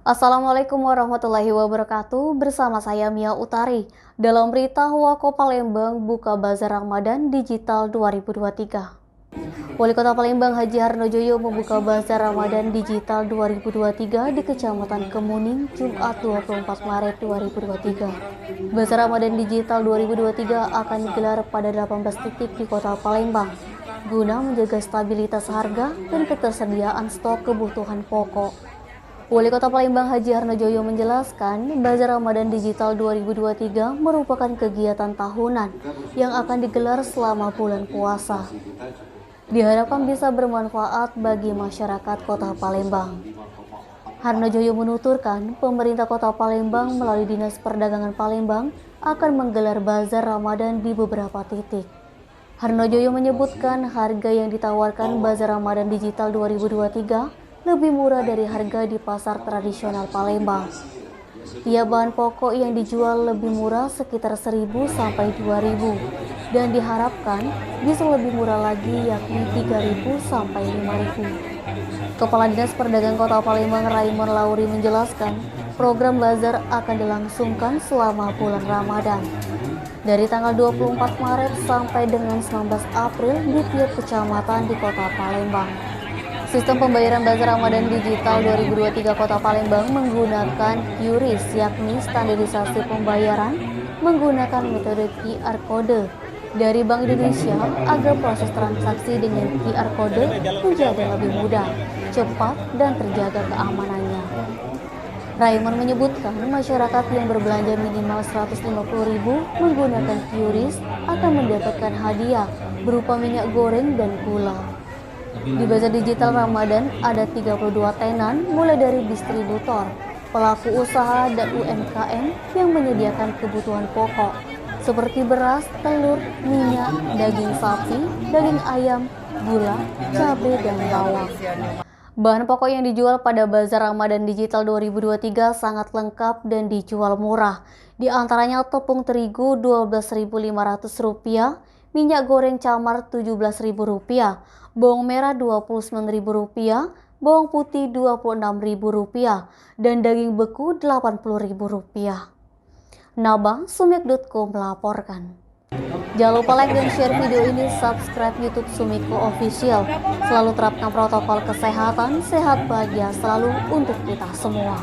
Assalamualaikum warahmatullahi wabarakatuh. Bersama saya Mia Utari. Dalam berita, Wako Palembang buka Bazar Ramadan Digital 2023. Wali Kota Palembang Haji Harnojoyo membuka Bazar Ramadan Digital 2023 di Kecamatan Kemuning, Jumat 24 Maret 2023. Bazar Ramadan Digital 2023 akan digelar pada 18 titik di Kota Palembang, guna menjaga stabilitas harga dan ketersediaan stok kebutuhan pokok. Wali Kota Palembang Haji Harnojoyo menjelaskan, Bazar Ramadan Digital 2023 merupakan kegiatan tahunan yang akan digelar selama bulan puasa. Diharapkan bisa bermanfaat bagi masyarakat Kota Palembang. Harnojoyo menuturkan, pemerintah Kota Palembang melalui Dinas Perdagangan Palembang akan menggelar Bazar Ramadan di beberapa titik. Harnojoyo menyebutkan harga yang ditawarkan Bazar Ramadan Digital 2023 lebih murah dari harga di pasar tradisional Palembang. Tiap bahan pokok yang dijual lebih murah sekitar 1.000 sampai 2.000 dan diharapkan bisa lebih murah lagi yakni 3.000 sampai 5.000. Kepala Dinas Perdagangan Kota Palembang Raymond Lauri menjelaskan, program bazar akan dilangsungkan selama bulan Ramadan dari tanggal 24 Maret sampai dengan 19 April di tiap kecamatan di Kota Palembang. Sistem pembayaran Bazar Ramadan Digital 2023 Kota Palembang menggunakan QRIS, yakni standarisasi pembayaran menggunakan metode QR Code dari Bank Indonesia agar proses transaksi dengan QR Code menjadi lebih mudah, cepat, dan terjaga keamanannya. Raymond menyebutkan masyarakat yang berbelanja minimal 150.000 menggunakan QRIS akan mendapatkan hadiah berupa minyak goreng dan gula. Di Bazar Digital Ramadan ada 32 tenan mulai dari distributor, pelaku usaha dan UMKM yang menyediakan kebutuhan pokok seperti beras, telur, minyak, daging sapi, daging ayam, gula, cabai, dan bawang. Bahan pokok yang dijual pada Bazar Ramadan Digital 2023 sangat lengkap dan dijual murah. Di antaranya tepung terigu Rp12.500, minyak goreng camar Rp17.000, bawang merah Rp29.000, bawang putih Rp26.000, dan daging beku Rp80.000. Nabang Sumik.co melaporkan. Jangan lupa like dan share video ini, subscribe YouTube Sumiko Official. Selalu terapkan protokol kesehatan, sehat bahagia selalu untuk kita semua.